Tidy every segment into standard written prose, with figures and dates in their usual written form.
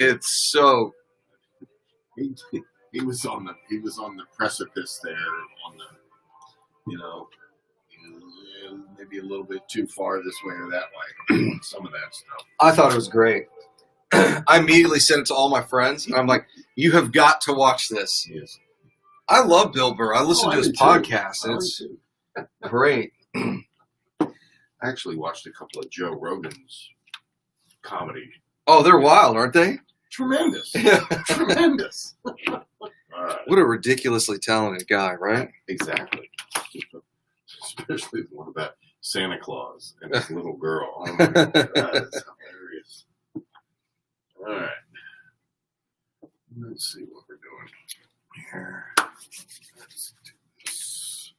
It's so. He was on the precipice there on the, maybe a little bit too far this way or that way. Some of that stuff. I thought it was great. I immediately sent it to all my friends. And I'm like, you have got to watch this. Yes. I love Bill Burr. I listen to his podcast. It's great. I actually watched a couple of Joe Rogan's comedy. Oh, they're wild, aren't they? Tremendous. Yeah. Tremendous. All right. What a ridiculously talented guy, right? Exactly. Especially the one about Santa Claus and his little girl. Oh my God, that is hilarious. All right. Let's see what we're doing here. Let's do this.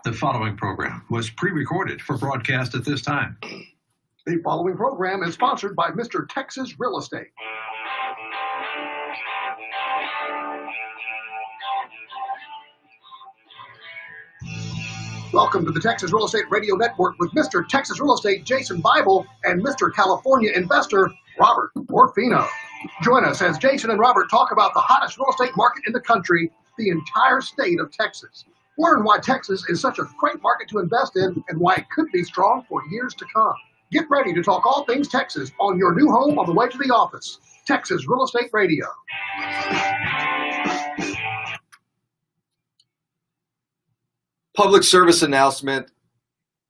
The following program was pre-recorded for broadcast at this time. The following program is sponsored by Mr. Texas Real Estate. Welcome to the Texas Real Estate Radio Network with Mr. Texas Real Estate Jason Bible and Mr. California investor Robert Orfino. Join us as Jason and Robert talk about the hottest real estate market in the country, the entire state of Texas. Learn why Texas is such a great market to invest in and why it could be strong for years to come. Get ready to talk all things Texas on your new home on the way to the office. Texas Real Estate Radio. Public service announcement.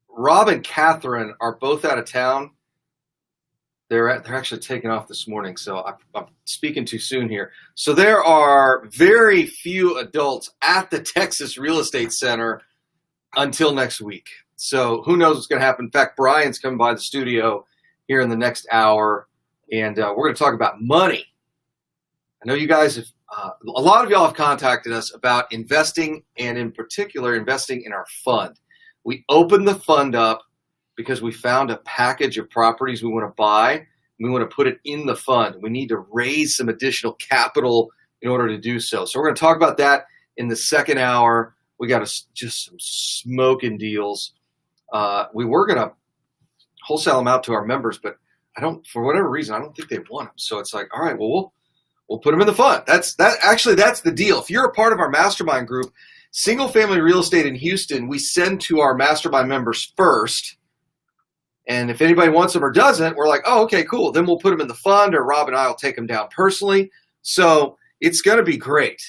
Rob and Catherine are both out of town. They're actually taking off this morning, so I'm speaking too soon here. So there are very few adults at the Texas Real Estate Center until next week. So who knows what's going to happen. In fact, Brian's coming by the studio here in the next hour, and we're going to talk about money. I know you guys have, a lot of y'all have contacted us about investing, and in particular, investing in our fund. We opened the fund up because we found a package of properties we want to buy. We want to put it in the fund. We need to raise some additional capital in order to do so. So we're going to talk about that in the second hour. We got just some smoking deals. We were going to wholesale them out to our members, but for whatever reason, I don't think they want them. So it's like, all right, well, we'll put them in the fund. That's the deal. If you're a part of our mastermind group, single family real estate in Houston, we send to our mastermind members first. And if anybody wants them or doesn't, we're like, oh, okay, cool. Then we'll put them in the fund, or Rob and I will take them down personally. So it's going to be great.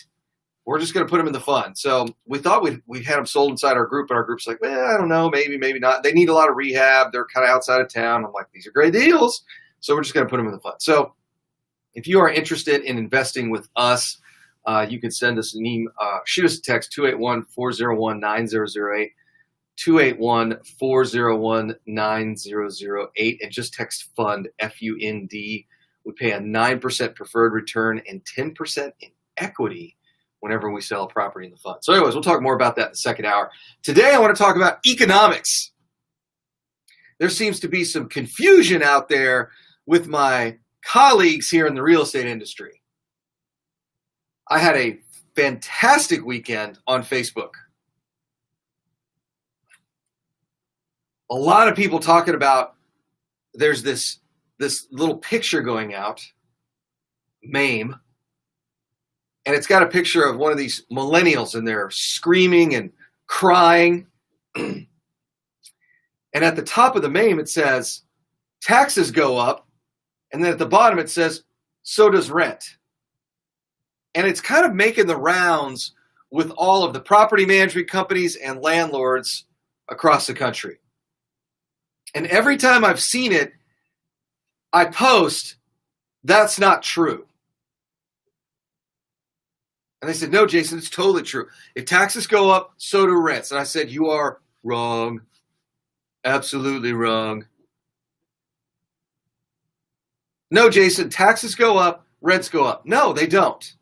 We're just going to put them in the fund. So we thought we had them sold inside our group, and our group's like, well, I don't know, maybe not. They need a lot of rehab. They're kind of outside of town. I'm like, these are great deals. So we're just going to put them in the fund. So if you are interested in investing with us, you can send us an email, shoot us a text, 281-401-9008, 281-401-9008, and just text FUND, F-U-N-D. We pay a 9% preferred return and 10% in equity whenever we sell a property in the fund. So anyways, we'll talk more about that in the second hour. Today, I want to talk about economics. There seems to be some confusion out there with my colleagues here in the real estate industry. I had a fantastic weekend on Facebook. A lot of people talking about there's this little picture going out, meme, and it's got a picture of one of these millennials, and they're screaming and crying. And at the top of the meme, it says, taxes go up. And then at the bottom, it says, so does rent. And it's kind of making the rounds with all of the property management companies and landlords across the country. And every time I've seen it, I post, that's not true. And they said, no, Jason, it's totally true. If taxes go up, so do rents. And I said, you are wrong. Absolutely wrong. No, Jason, taxes go up, rents go up. No, they don't.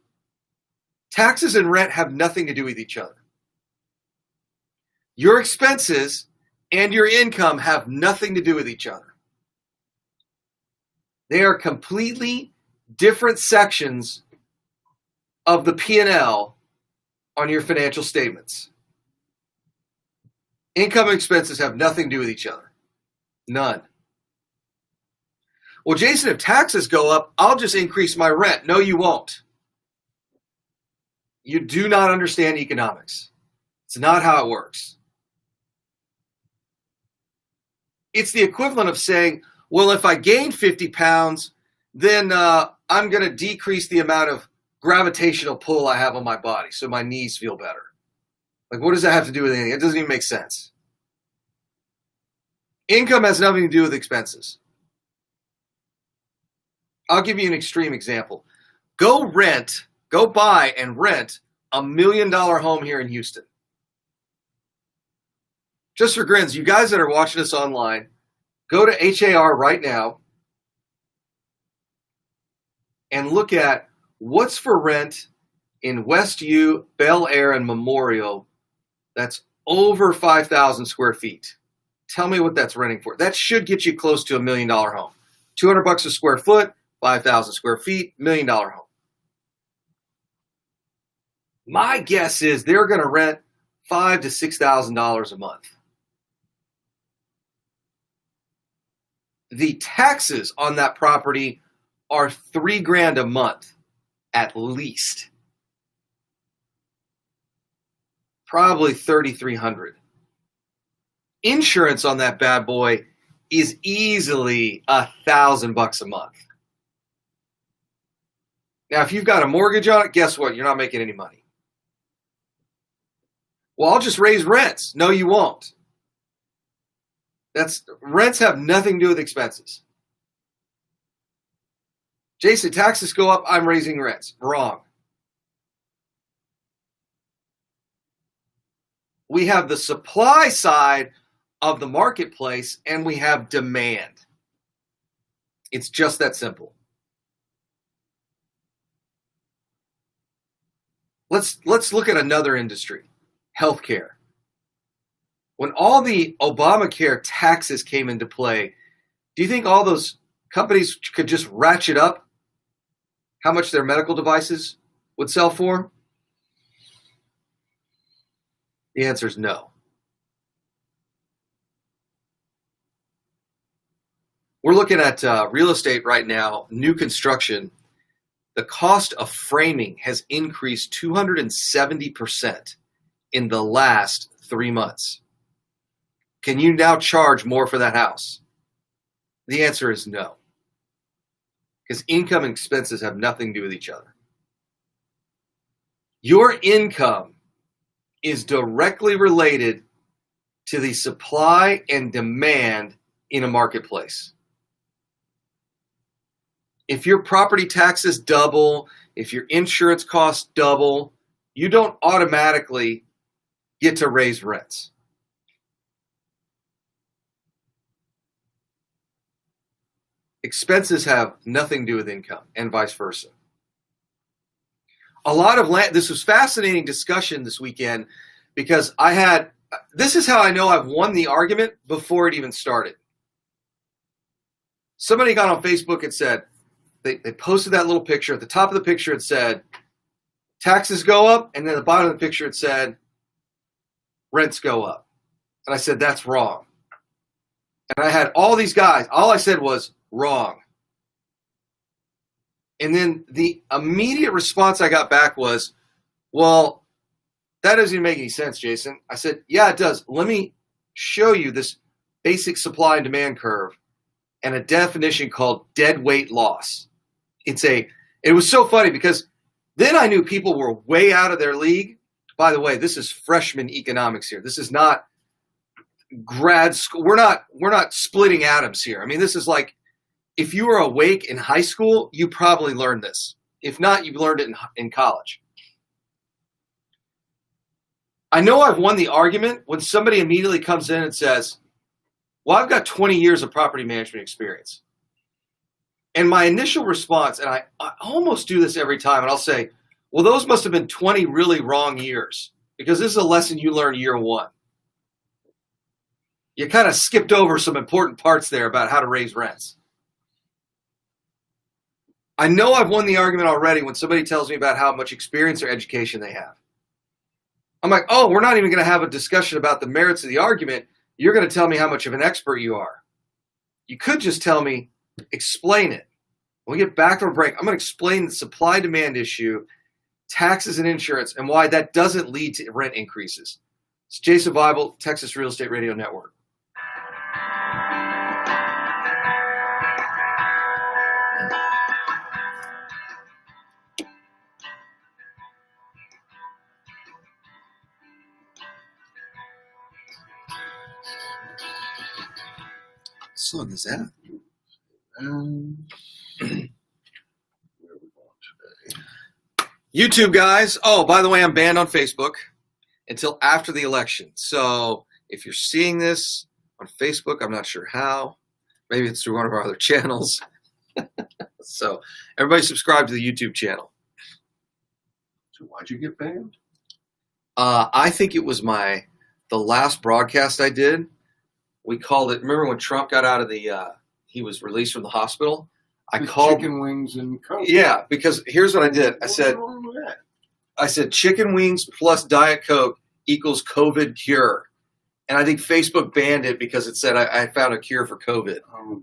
Taxes and rent have nothing to do with each other. Your expenses and your income have nothing to do with each other. They are completely different sections of the P&L on your financial statements. Income and expenses have nothing to do with each other. None. Well, Jason, if taxes go up, I'll just increase my rent. No, you won't. You do not understand economics. It's not how it works. It's the equivalent of saying, well, if I gain 50 pounds, then I'm going to decrease the amount of gravitational pull I have on my body so my knees feel better. Like, what does that have to do with anything? It doesn't even make sense. Income has nothing to do with expenses. I'll give you an extreme example. Go buy and rent $1 million home here in Houston. Just for grins, you guys that are watching us online, go to HAR right now and look at what's for rent in West U, Bel Air, and Memorial that's over 5,000 square feet. Tell me what that's renting for. That should get you close to $1 million home. $200 a square foot, 5,000 square feet, $1 million home. My guess is they're going to rent $5,000 to $6,000 a month. The taxes on that property are $3,000 a month, at least. Probably $3,300. Insurance on that bad boy is easily $1,000 a month. Now, if you've got a mortgage on it, guess what? You're not making any money. Well, I'll just raise rents. No, you won't. Rents have nothing to do with expenses. Jason, taxes go up, I'm raising rents. Wrong. We have the supply side of the marketplace and we have demand. It's just that simple. Let's look at another industry, healthcare. When all the Obamacare taxes came into play, do you think all those companies could just ratchet up how much their medical devices would sell for? The answer is no. We're looking at real estate right now, new construction. The cost of framing has increased 270% in the last 3 months. Can you now charge more for that house? The answer is no. Because income and expenses have nothing to do with each other. Your income is directly related to the supply and demand in a marketplace. If your property taxes double, if your insurance costs double, you don't automatically get to raise rents. Expenses have nothing to do with income and vice versa. This was fascinating discussion this weekend because this is how I know I've won the argument before it even started. Somebody got on Facebook and said, they posted that little picture. At the top of the picture it said, taxes go up, and then at the bottom of the picture it said, rents go up. And I said, that's wrong. And I had all these guys, all I said was, wrong. And then the immediate response I got back was, well, that doesn't even make any sense, Jason. I said, yeah, it does. Let me show you this basic supply and demand curve and a definition called dead weight loss. It was so funny because then I knew people were way out of their league. By the way, this is freshman economics here. This is not grad school. We're not splitting atoms here. I mean, this is like, if you were awake in high school, you probably learned this. If not, you've learned it in college. I know I've won the argument when somebody immediately comes in and says, well, I've got 20 years of property management experience. And my initial response, and I almost do this every time, and I'll say, well, those must have been 20 really wrong years because this is a lesson you learned year one. You kind of skipped over some important parts there about how to raise rents. I know I've won the argument already when somebody tells me about how much experience or education they have. I'm like, oh, we're not even going to have a discussion about the merits of the argument. You're going to tell me how much of an expert you are. You could just tell me explain it. When we get back to a break, I'm going to explain the supply-demand issue, taxes and insurance, and why that doesn't lead to rent increases. It's Jason Bible, Texas Real Estate Radio Network. What song is that? Where are we going today? YouTube guys. Oh, by the way, I'm banned on Facebook until after the election. So if you're seeing this on Facebook, I'm not sure how. Maybe it's through one of our other channels. So everybody subscribe to the YouTube channel. So why'd you get banned? I think it was the last broadcast I did. We called it, remember when Trump got out of he was released from the hospital? I called chicken wings and Coke. Yeah, because here's what I did. I said, What's wrong with that? chicken wings plus Diet Coke equals COVID cure. And I think Facebook banned it because it said I found a cure for COVID. Oh my God.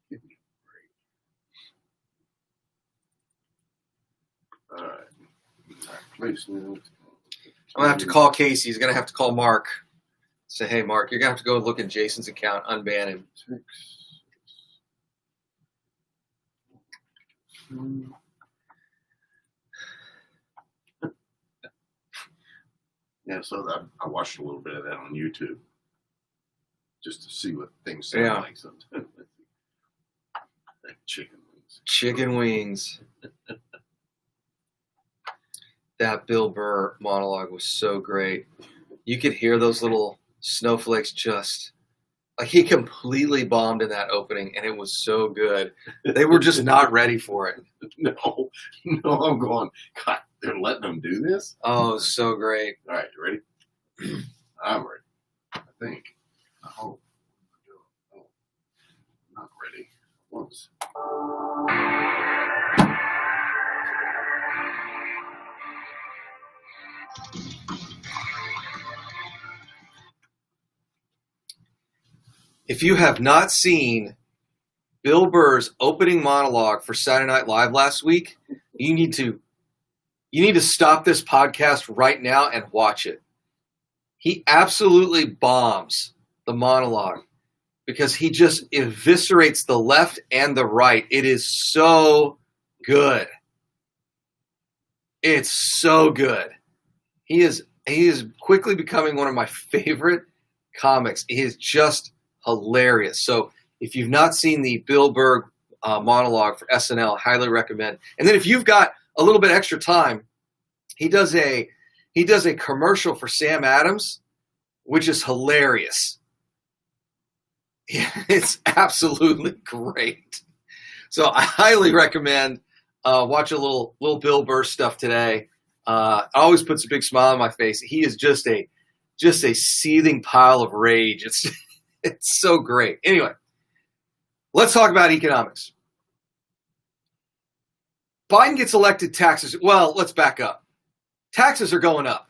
Give me a break. All right. Please. I'm going to have to call Casey. He's going to have to call Mark. Say, hey, Mark, you're going to have to go look in Jason's account, unban him. Yeah, so I watched a little bit of that on YouTube just to see what things sound Yeah. like sometimes. Like chicken wings. Chicken wings. That Bill Burr monologue was so great. You could hear those little snowflakes just like he completely bombed in that opening, and it was so good. They were just not ready for it. No, I'm going, God, they're letting them do this? Oh, it was so great. All right, you ready? I'm ready. I think. I hope. Oh, I'm not ready. Once. If you have not seen Bill Burr's opening monologue for Saturday Night Live last week, you need to stop this podcast right now and watch it. He absolutely bombs the monologue because he just eviscerates the left and the right. It is so good. It's so good. He is quickly becoming one of my favorite comics. He is just hilarious. So if you've not seen the Bill Burr monologue for SNL, highly recommend. And then if you've got a little bit extra time, he does a commercial for Sam Adams, which is hilarious. It's absolutely great. So I highly recommend watch a little Bill Burr stuff today. It always puts a big smile on my face. He is just a seething pile of rage. It's so great. Anyway, let's talk about economics. Biden gets elected, taxes. Well, let's back up. Taxes are going up.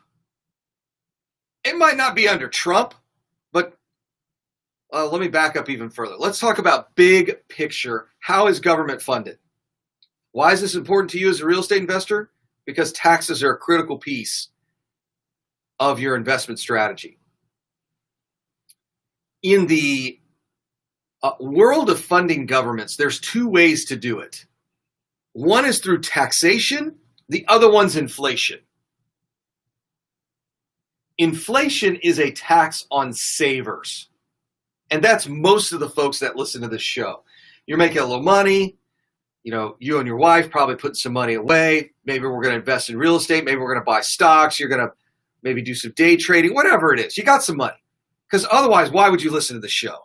It might not be under Trump, but let me back up even further. Let's talk about big picture. How is government funded? Why is this important to you as a real estate investor? Because taxes are a critical piece of your investment strategy. In the world of funding governments, there's two ways to do it. One is through taxation. The other one's inflation. Inflation is a tax on savers. And that's most of the folks that listen to this show. You're making a little money. You know, you and your wife probably put some money away. Maybe we're going to invest in real estate. Maybe we're going to buy stocks. You're going to maybe do some day trading, whatever it is. You got some money. Because otherwise, why would you listen to the show?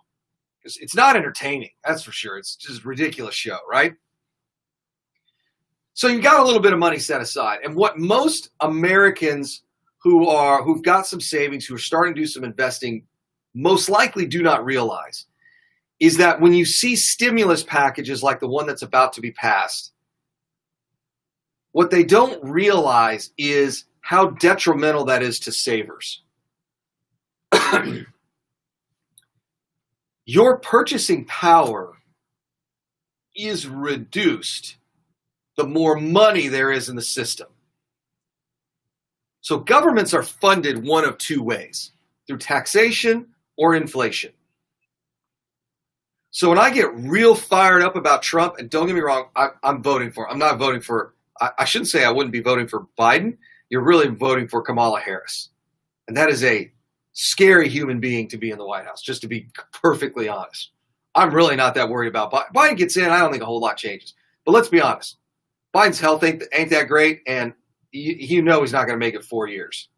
Because it's not entertaining, that's for sure. It's just a ridiculous show, right? So you got a little bit of money set aside. And what most Americans who've got some savings, who are starting to do some investing, most likely do not realize is that when you see stimulus packages like the one that's about to be passed, what they don't realize is how detrimental that is to savers. Your purchasing power is reduced, the more money there is in the system. So governments are funded one of two ways, through taxation or inflation. So when I get real fired up about Trump, and don't get me wrong, I'm voting for him. I'm not voting for, I shouldn't say I wouldn't be voting for Biden. You're really voting for Kamala Harris. And that is a scary human being to be in the White House, just to be perfectly honest. I'm really not that worried about Biden. Biden gets in, I don't think a whole lot changes. But let's be honest. Biden's health ain't that great, and you know he's not going to make it 4 years.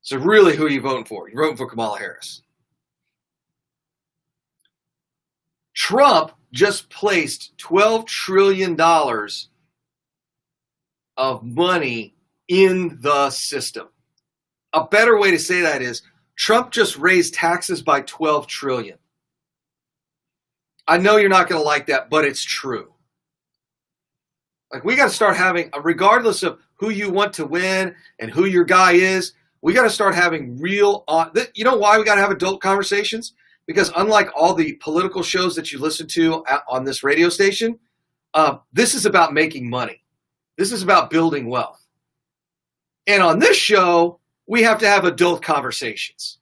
So really, who are you voting for? You're voting for Kamala Harris. Trump just placed $12 trillion of money in the system. A better way to say that is Trump just raised taxes by $12 trillion. I know you're not going to like that, but it's true. Like, we got to start having, regardless of who you want to win and who your guy is, we got to start having real, you know why we got to have adult conversations? Because unlike all the political shows that you listen to on this radio station, this is about making money. This is about building wealth. And on this show, we have to have adult conversations.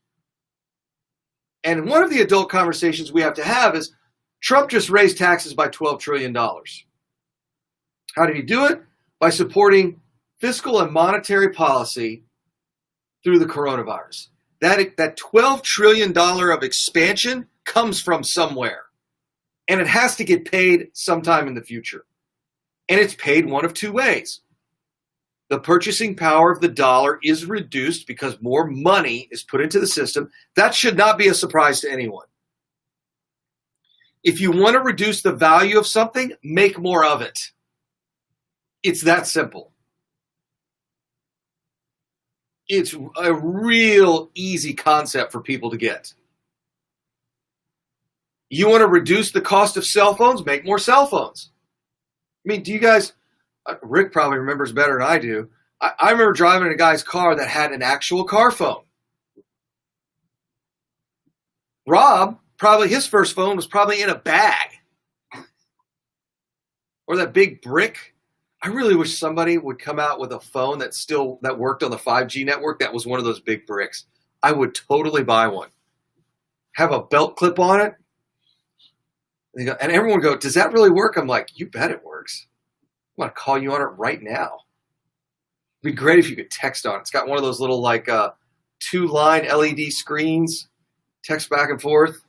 And one of the adult conversations we have to have is Trump just raised taxes by $12 trillion. How did he do it? By supporting fiscal and monetary policy through the coronavirus. That $12 trillion of expansion comes from somewhere. And it has to get paid sometime in the future. And it's paid one of two ways. The purchasing power of the dollar is reduced because more money is put into the system. That should not be a surprise to anyone. If you want to reduce the value of something, make more of it. It's that simple. It's a real easy concept for people to get. You want to reduce the cost of cell phones? Make more cell phones. I mean, do you guys, Rick probably remembers better than I do. I remember driving in a guy's car that had an actual car phone. Rob, probably his first phone was probably in a bag. Or that big brick. I really wish somebody would come out with a phone that worked on the 5G network that was one of those big bricks. I would totally buy one. Have a belt clip on it. And everyone would go, does that really work? I'm like, you bet it works. I'm going to call you on it right now. It'd be great if you could text on it. It's got one of those little 2-line LED screens, text back and forth.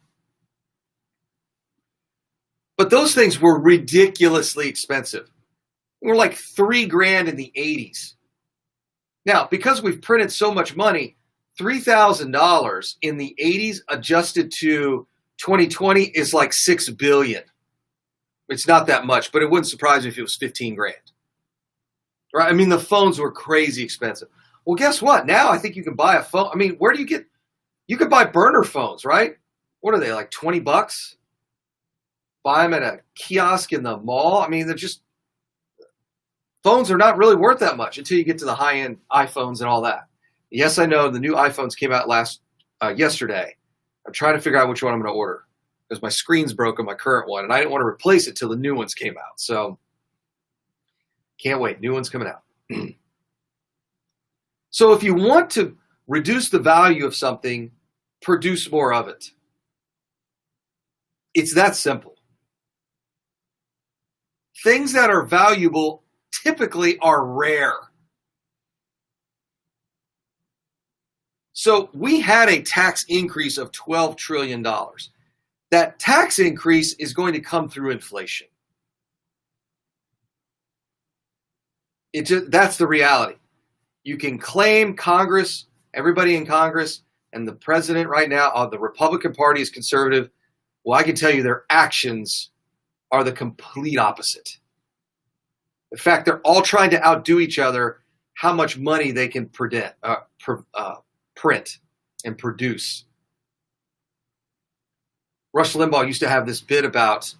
But those things were ridiculously expensive. We're like $3,000 in the 80s. Now, because we've printed so much money, $3,000 in the 80s adjusted to 2020 is like $6 billion. It's not that much, but it wouldn't surprise me if it was $15,000. Right? I mean, the phones were crazy expensive. Well, guess what? Now I think you can buy a phone. I mean, where do you get? You could buy burner phones, right? What are they, like $20? Buy them at a kiosk in the mall. I mean, they're just, phones are not really worth that much until you get to the high-end iPhones and all that. Yes, I know the new iPhones came out yesterday. I'm trying to figure out which one I'm going to order because my screen's broke on my current one, and I didn't want to replace it till the new ones came out. So can't wait. New one's coming out. So if you want to reduce the value of something, produce more of it. It's that simple. Things that are valuable typically are rare. So we had a tax increase of $12 trillion. That tax increase is going to come through inflation. That's the reality. You can claim Congress, everybody in Congress, and the president right now, the Republican Party is conservative. Well, I can tell you their actions are the complete opposite. In fact, they're all trying to outdo each other how much money they can print and produce. Rush Limbaugh used to have this bit about,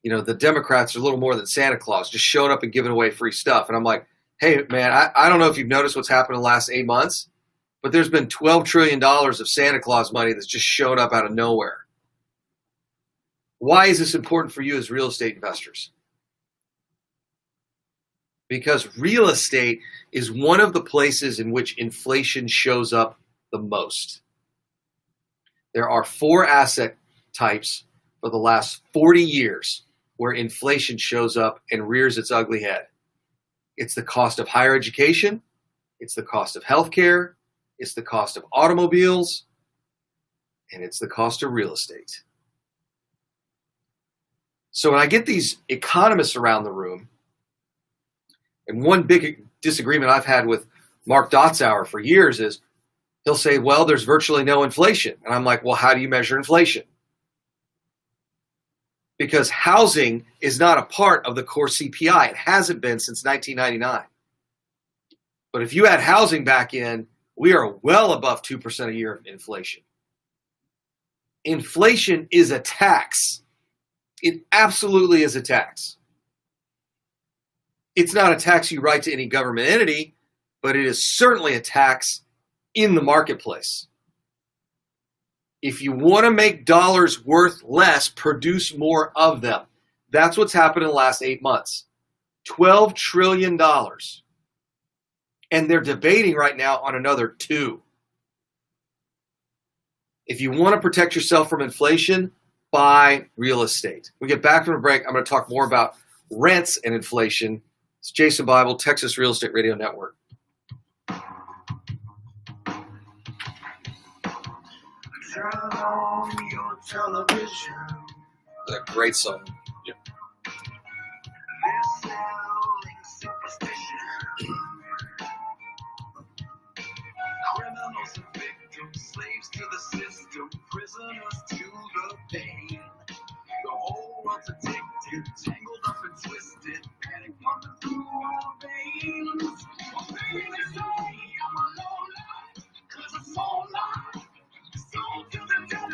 the Democrats are a little more than Santa Claus, just showing up and giving away free stuff. And I'm like, hey, man, I don't know if you've noticed what's happened in the last 8 months, but there's been $12 trillion of Santa Claus money that's just shown up out of nowhere. Why is this important for you as real estate investors? Because real estate is one of the places in which inflation shows up the most. There are 4 asset types for the last 40 years where inflation shows up and rears its ugly head. It's the cost of higher education, it's the cost of healthcare, it's the cost of automobiles, and it's the cost of real estate. So when I get these economists around the room, and one big disagreement I've had with Mark Dotzauer for years is he'll say, well, there's virtually no inflation. And I'm like, well, how do you measure inflation? Because housing is not a part of the core CPI. It hasn't been since 1999. But if you add housing back in, we are well above 2% a year of inflation. Inflation is a tax. It absolutely is a tax. It's not a tax you write to any government entity, but it is certainly a tax in the marketplace. If you want to make dollars worth less, produce more of them. That's what's happened in the last 8 months. $12 trillion. And they're debating right now on another 2. If you want to protect yourself from inflation, buy real estate. When we get back from the break, I'm going to talk more about rents and inflation. It's Jason Bible, Texas Real Estate Radio Network. Turn on your television. That's a great song. They're selling superstition. Criminals and victims, slaves to the system, prisoners to the pain. The whole world's addicted, tangled up and twisted, panic pumping through our veins. Well, baby, they say I'm a low life, 'cause I'm so alive. Sold to the devil, I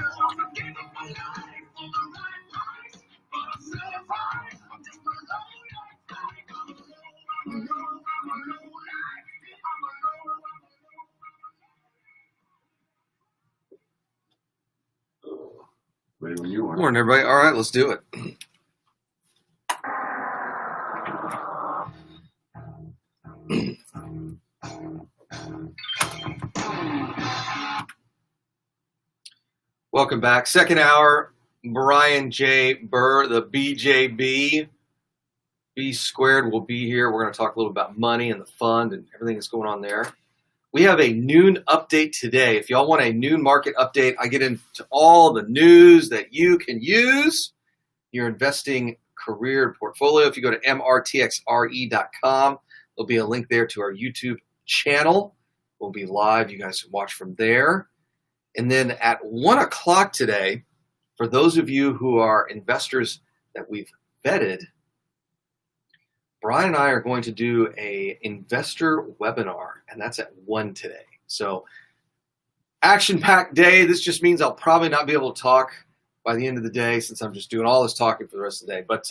gave up my life for the right price, but I'm certified. I'm just a low life guy. I'm a low life. Ready when you are. Good morning, everybody. All right, let's do it. Welcome back. Second hour, Brian J. Burr, the BJB. B squared will be here. We're going to talk a little about money and the fund and everything that's going on there. We have a noon update today. If y'all want a noon market update, I get into all the news that you can use your investing career and portfolio. If you go to mrtxre.com, there'll be a link there to our YouTube channel. We'll be live. You guys can watch from there. And then at 1 o'clock today, for those of you who are investors that we've vetted, Brian and I are going to do a investor webinar, and that's at 1 today. So action-packed day. This just means I'll probably not be able to talk by the end of the day since I'm just doing all this talking for the rest of the day. But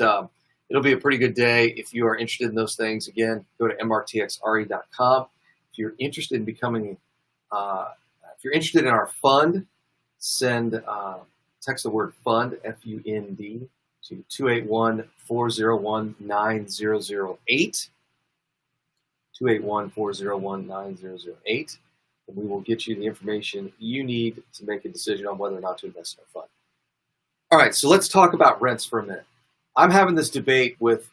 it'll be a pretty good day. If you are interested in those things, again, go to mrtxre.com. If you're interested in becoming, if you're interested in our fund, text the word fund, F-U-N-D, to 281-401-9008. 281-401-9008. And we will get you the information you need to make a decision on whether or not to invest in our fund. All right, so let's talk about rents for a minute. I'm having this debate with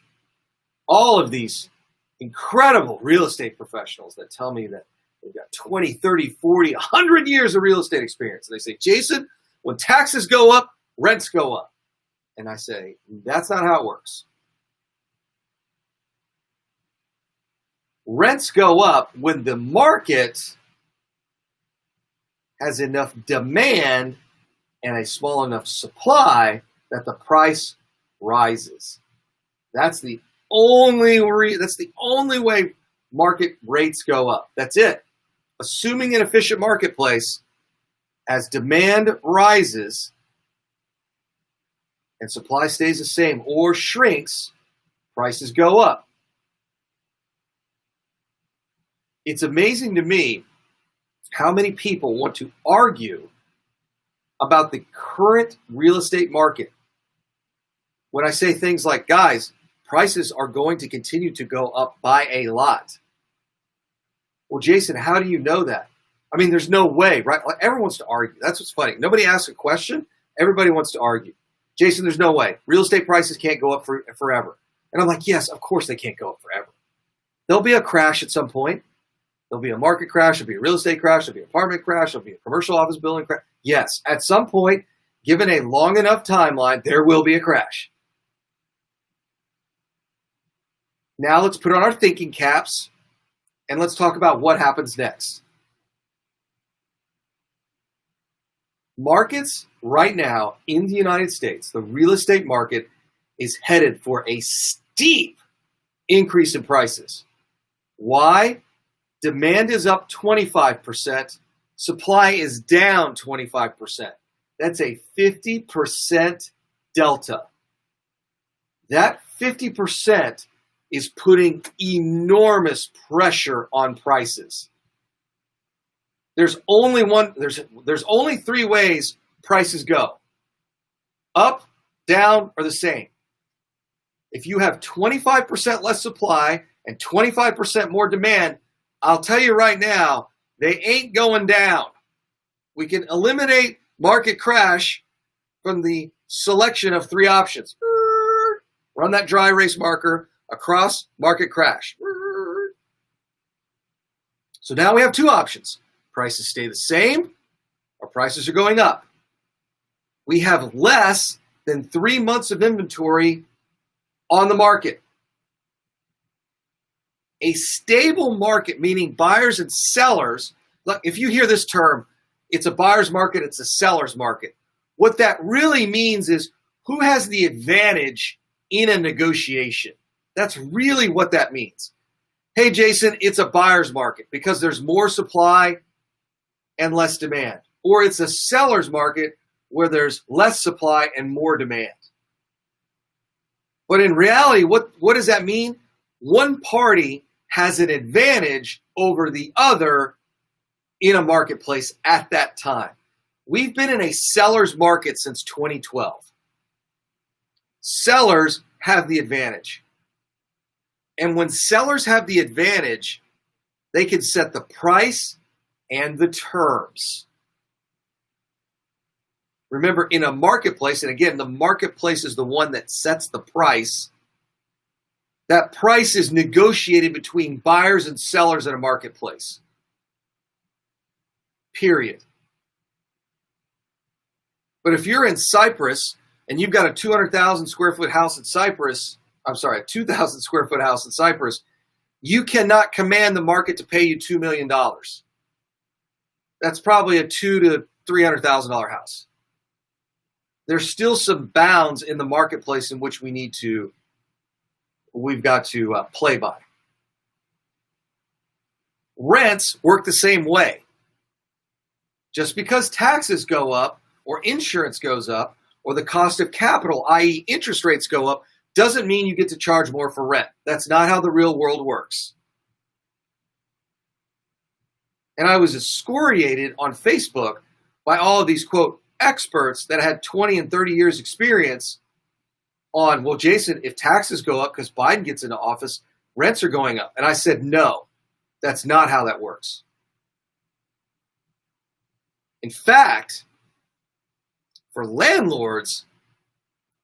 all of these incredible real estate professionals that tell me that they've got 20, 30, 40, 100 years of real estate experience. And they say, Jason, when taxes go up, rents go up. And I say, that's not how it works. Rents go up when the market has enough demand and a small enough supply that the price rises. That's the only way market rates go up. That's it. Assuming an efficient marketplace, as demand rises and supply stays the same or shrinks, prices go up. It's amazing to me how many people want to argue about the current real estate market when I say things like, guys, prices are going to continue to go up by a lot. Well, Jason, how do you know that? I mean, there's no way, right? Like, everyone wants to argue. That's what's funny. Nobody asks a question. Everybody wants to argue. Jason, there's no way. Real estate prices can't go up forever. And I'm like, yes, of course they can't go up forever. There'll be a crash at some point. There'll be a market crash. There'll be a real estate crash. There'll be an apartment crash. There'll be a commercial office building crash. Yes, at some point, given a long enough timeline, there will be a crash. Now let's put on our thinking caps and let's talk about what happens next. Markets right now in the United States, the real estate market is headed for a steep increase in prices. Why? Demand is up 25%. Supply is down 25%. That's a 50% delta. That 50% is putting enormous pressure on prices. There's only three ways prices go: up, down, or the same. If you have 25% less supply and 25% more demand, I'll tell you right now, they ain't going down. We can eliminate market crash from the selection of three options. Run that dry erase marker across market crash. So now we have two options. Prices stay the same or prices are going up. We have less than 3 months of inventory on the market. A stable market, meaning buyers and sellers. Look, if you hear this term, it's a buyer's market, it's a seller's market. What that really means is who has the advantage in a negotiation. That's really what that means. Hey, Jason, it's a buyer's market because there's more supply and less demand. Or it's a seller's market where there's less supply and more demand. But in reality, what does that mean? One party has an advantage over the other in a marketplace at that time. We've been in a seller's market since 2012. Sellers have the advantage. And when sellers have the advantage, they can set the price and the terms. Remember, in a marketplace, and again, the marketplace is the one that sets the price. That price is negotiated between buyers and sellers in a marketplace. Period. But if you're in Cyprus and you've got a 200,000 square foot house in Cyprus, a 2,000 square foot house in Cyprus, you cannot command the market to pay you $2 million. That's probably a $200,000 to $300,000 house. There's still some bounds in the marketplace in which we've got to play by. Rents work the same way. Just because taxes go up or insurance goes up or the cost of capital, i.e. interest rates go up, doesn't mean you get to charge more for rent. That's not how the real world works. And I was excoriated on Facebook by all of these, quote, experts that had 20 and 30 years experience on, well, Jason, if taxes go up because Biden gets into office, rents are going up. And I said, no, that's not how that works. In fact, for landlords,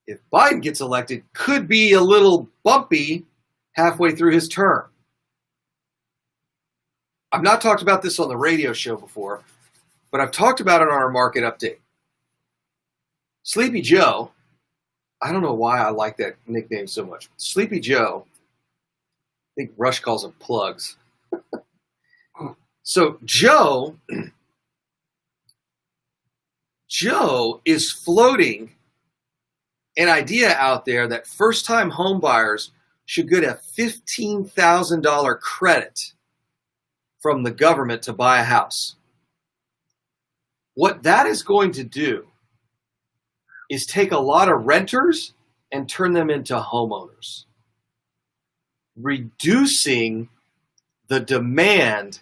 if Biden gets elected, could be a little bumpy halfway through his term. I've not talked about this on the radio show before, but I've talked about it on our market update. Sleepy Joe, I don't know why I like that nickname so much. Sleepy Joe, I think Rush calls them plugs. So Joe is floating an idea out there that first-time home buyers should get a $15,000 credit from the government to buy a house. What that is going to do is take a lot of renters and turn them into homeowners, reducing the demand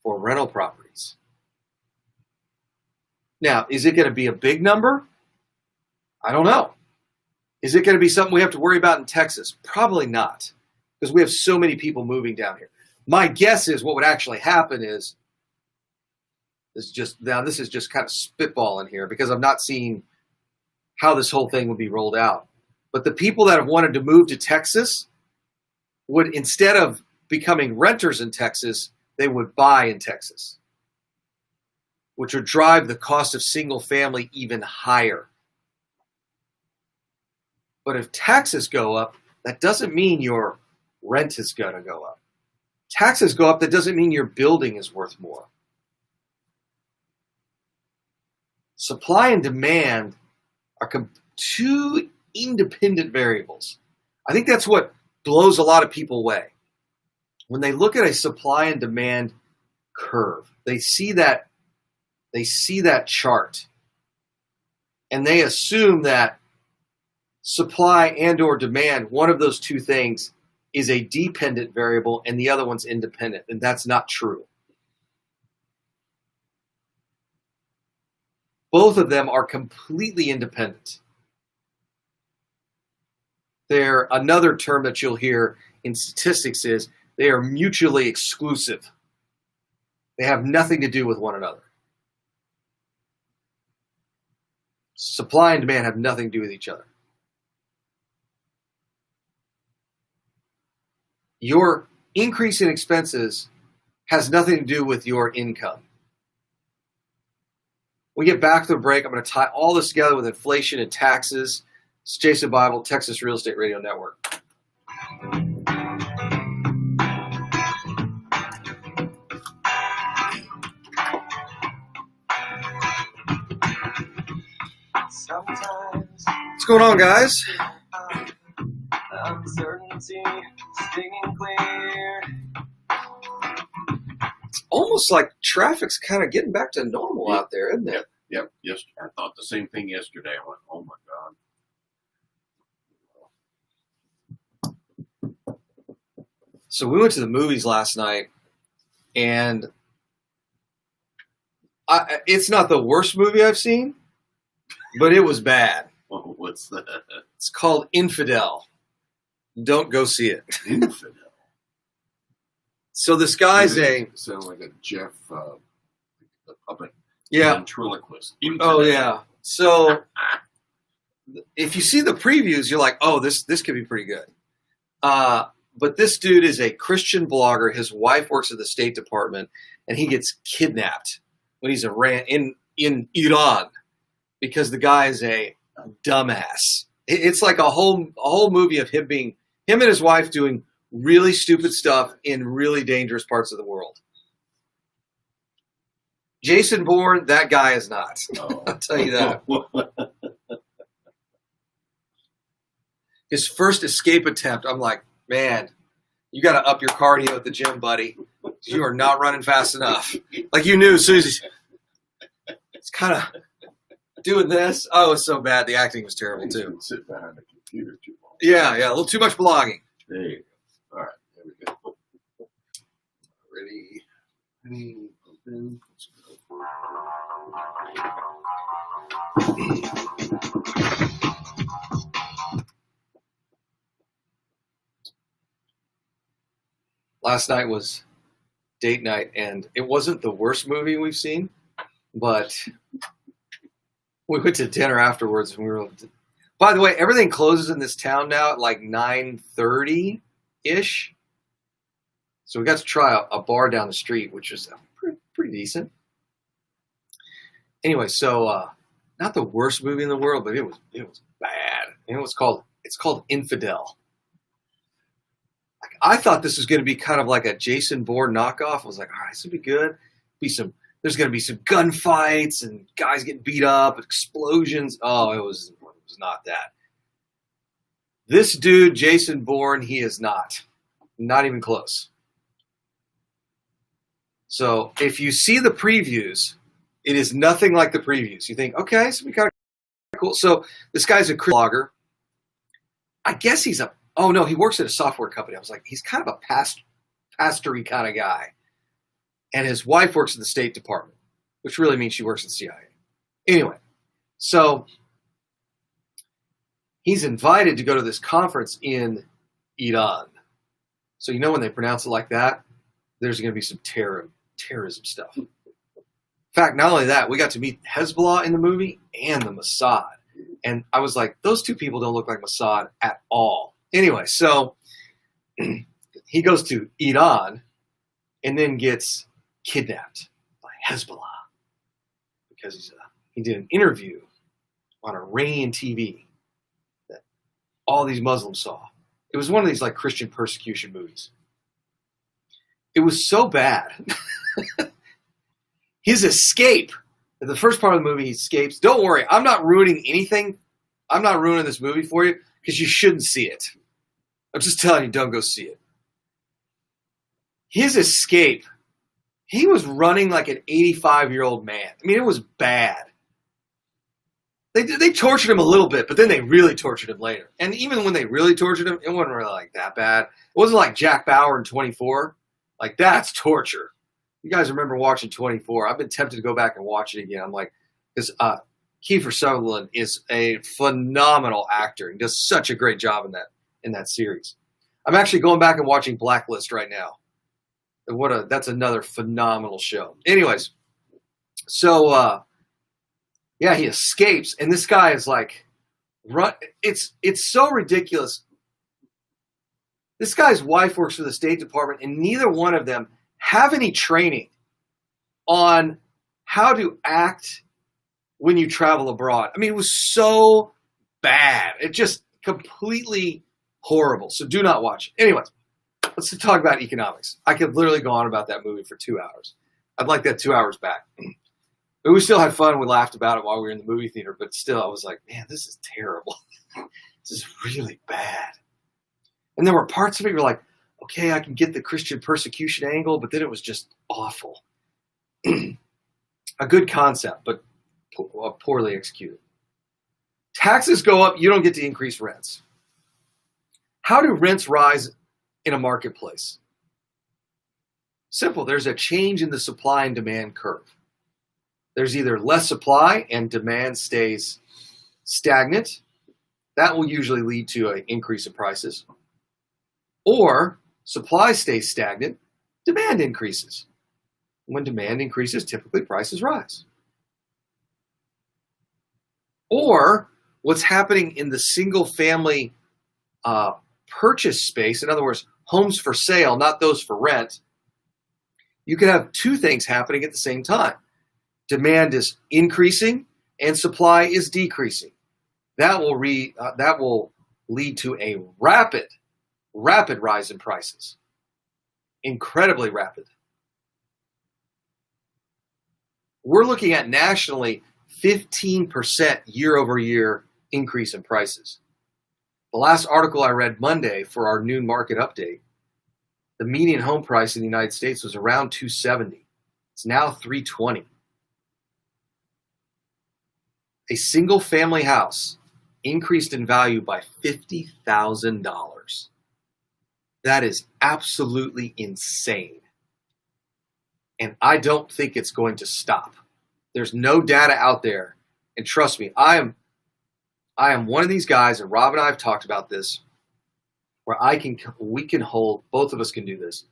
for rental properties. Now, is it going to be a big number? I don't know. Is it going to be something we have to worry about in Texas? Probably not, because we have so many people moving down here. My guess is what would actually happen is, this is just kind of spitballing here because I've not seen how this whole thing would be rolled out. But the people that have wanted to move to Texas would, instead of becoming renters in Texas, they would buy in Texas, which would drive the cost of single family even higher. But if taxes go up, that doesn't mean your rent is going to go up. Taxes go up, that doesn't mean your building is worth more. Supply and demand are two independent variables. I think that's what blows a lot of people away. When they look at a supply and demand curve, they see that chart, and they assume that supply and or demand, one of those two things, is a dependent variable and the other one's independent, and that's not true. Both of them are completely independent. Another term that you'll hear in statistics is they are mutually exclusive. They have nothing to do with one another. Supply and demand have nothing to do with each other. Your increase in expenses has nothing to do with your income. When we get back to the break, I'm going to tie all this together with inflation and taxes. It's Jason Bible, Texas Real Estate Radio Network. What's going on, guys? Uncertainty, stinging clear. It's almost like traffic's kind of getting back to normal out there, isn't it? Yep. Yes, I thought the same thing yesterday. I went, oh my God. So we went to the movies last night, and it's not the worst movie I've seen, but it was bad. Oh, what's that? It's called Infidel. Don't go see it. Infidel. So this guy's sound like a Jeff, the puppet. Yeah. Ventriloquist. Oh yeah. So if you see the previews, you're like, oh, this could be pretty good. But this dude is a Christian blogger. His wife works at the State Department, and he gets kidnapped when he's in Iran because the guy is a dumbass. It's like a whole movie of him and his wife doing really stupid stuff in really dangerous parts of the world. Jason Bourne, that guy is not. Oh. I'll tell you that. His first escape attempt, I'm like, man, you got to up your cardio at the gym, buddy. You are not running fast enough. Like you knew as soon as it's kind of doing this. Oh, it was so bad. The acting was terrible too. Sit behind a computer too long. Yeah, a little too much blogging. There you go. All right, there we go. Ready, open. Let's go. Last night was date night, and it wasn't the worst movie we've seen, but we went to dinner afterwards, and we were. By the way, everything closes in this town now at like 9:30-ish. So we got to try a bar down the street, which was pretty decent. Anyway, so not the worst movie in the world, but it was bad. And it's called Infidel. Like, I thought this was going to be kind of like a Jason Bourne knockoff. I was like, all right, this will be good. There's going to be some gunfights and guys getting beat up, explosions. Oh, it was not that. This dude, Jason Bourne, he is not even close. So if you see the previews, it is nothing like the previews. You think, okay, this will be kind of cool. So this guy's a blogger. I guess he works at a software company. I was like, he's kind of a pastory kind of guy. And his wife works at the State Department, which really means she works at the CIA. Anyway, so he's invited to go to this conference in Iran. So when they pronounce it like that, there's going to be some terrorism stuff. In fact, not only that, we got to meet Hezbollah in the movie and the Mossad. And I was like, those two people don't look like Mossad at all. Anyway, so he goes to Iran and then gets kidnapped by Hezbollah because he did an interview on Iranian TV that all these Muslims saw. It was one of these like Christian persecution movies. It was so bad. His escape, the first part of the movie, he escapes. Don't worry, I'm not ruining anything. I'm not ruining this movie for you because you shouldn't see it. I'm just telling you, don't go see it. His escape, he was running like an 85-year-old man. I mean, it was bad. They tortured him a little bit, but then they really tortured him later. And even when they really tortured him, it wasn't really like that bad. It wasn't like Jack Bauer in 24. Like, that's torture. You guys remember watching 24. I've been tempted to go back and watch it again. I'm like, because Kiefer Sutherland is a phenomenal actor. He does such a great job in that series. I'm actually going back and watching Blacklist right now. That's another phenomenal show. Anyways, so yeah, he escapes, and this guy is like, it's so ridiculous. This guy's wife works for the State Department, and neither one of them have any training on how to act when you travel abroad. I mean, it was so bad. It just completely horrible. So do not watch it. Anyways, let's talk about economics. I could literally go on about that movie for 2 hours. I'd like that 2 hours back. But we still had fun. We laughed about it while we were in the movie theater. But still, I was like, man, this is terrible. This is really bad. And there were parts of it where like, okay, I can get the Christian persecution angle, but then it was just awful. A good concept, but poorly executed. Taxes go up, you don't get to increase rents. How do rents rise in a marketplace? Simple. There's a change in the supply and demand curve. There's either less supply and demand stays stagnant. That will usually lead to an increase in prices. Or supply stays stagnant, demand increases. When demand increases, typically prices rise. Or what's happening in the single-family purchase space, in other words, homes for sale, not those for rent, you can have two things happening at the same time. Demand is increasing and supply is decreasing. That will lead to a rapid rise in prices. Incredibly rapid. We're looking at nationally 15% year-over-year increase in prices. The last article I read Monday for our noon market update, the median home price in the United States was around $270. It's now $320. A single family house increased in value by $50,000. That is absolutely insane. And I don't think it's going to stop. There's no data out there. And trust me, I am one of these guys, and Rob and I have talked about this, where we can hold, both of us can do this.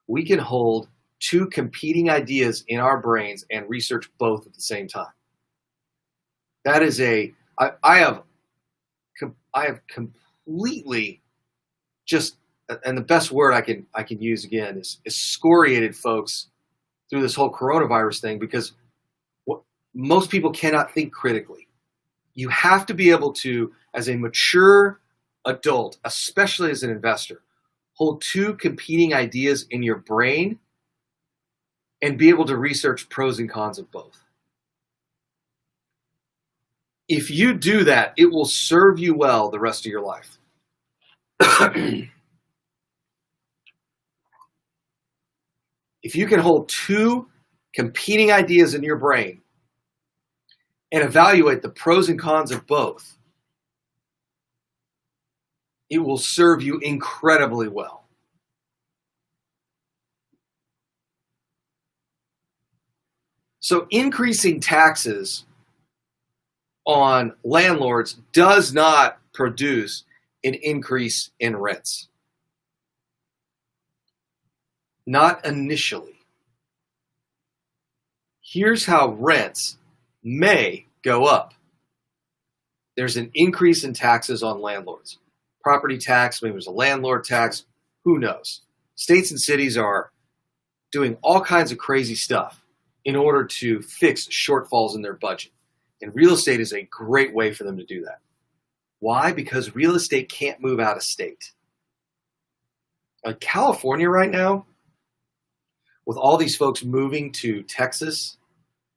We can hold two competing ideas in our brains and research both at the same time. That is I have completely just, and the best word I can use again is excoriated folks through this whole coronavirus thing, because most people cannot think critically. You have to be able to, as a mature adult, especially as an investor, hold two competing ideas in your brain and be able to research pros and cons of both. If you do that, it will serve you well the rest of your life. If you can hold two competing ideas in your brain and evaluate the pros and cons of both, it will serve you incredibly well. So increasing taxes on landlords does not produce an increase in rents. Not initially. Here's how rents may go up. There's an increase in taxes on landlords. Property tax, maybe there's a landlord tax, who knows? States and cities are doing all kinds of crazy stuff in order to fix shortfalls in their budget. And real estate is a great way for them to do that. Why? Because real estate can't move out of state. Like California right now, with all these folks moving to Texas,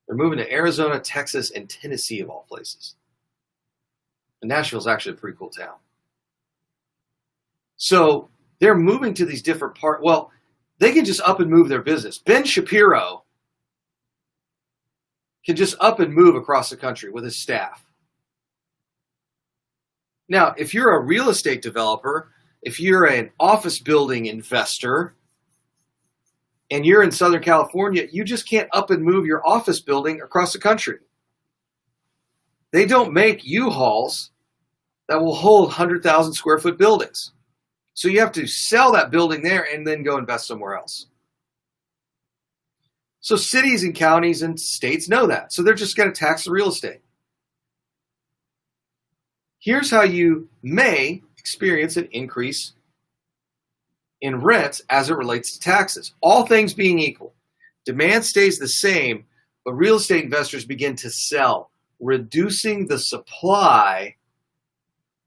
they're moving to Arizona, Texas, and Tennessee of all places. And Nashville's actually a pretty cool town. So they're moving to these different parts. Well, they can just up and move their business. Ben Shapiro can just up and move across the country with his staff. Now, if you're a real estate developer, if you're an office building investor, and you're in Southern California, you just can't up and move your office building across the country. They don't make U-Hauls that will hold 100,000 square foot buildings. So you have to sell that building there and then go invest somewhere else. So cities and counties and states know that. So they're just going to tax the real estate. Here's how you may experience an increase in rents as it relates to taxes. All things being equal, demand stays the same, but real estate investors begin to sell, reducing the supply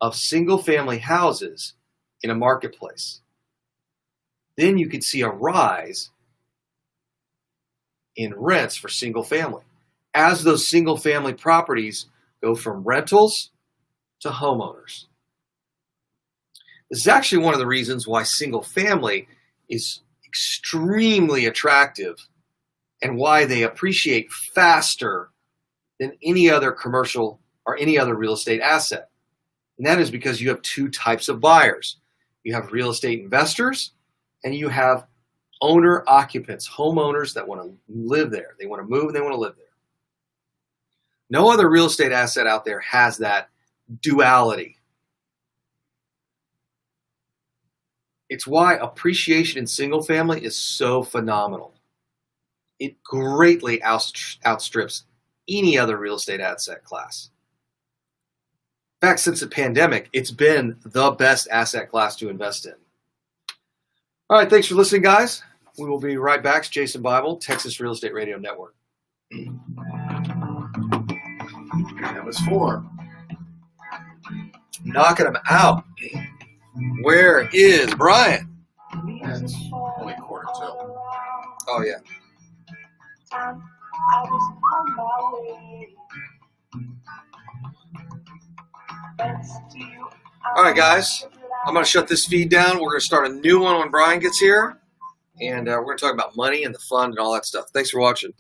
of single-family houses in a marketplace. Then you could see a rise in rents for single-family as those single-family properties go from rentals to homeowners. This is actually one of the reasons why single family is extremely attractive and why they appreciate faster than any other commercial or any other real estate asset. And that is because you have two types of buyers. You have real estate investors and you have owner occupants, homeowners that want to live there. They want to move and they want to live there. No other real estate asset out there has that duality. It's why appreciation in single family is so phenomenal. It greatly outstrips any other real estate asset class. In fact, since the pandemic, it's been the best asset class to invest in. All right, thanks for listening, guys. We will be right back. It's Jason Bible, Texas Real Estate Radio Network. That was 4. Knocking them out. Where is Brian? It's only 1:45. Oh, yeah. All right, guys. I'm going to shut this feed down. We're going to start a new one when Brian gets here. And we're going to talk about money and the fund and all that stuff. Thanks for watching.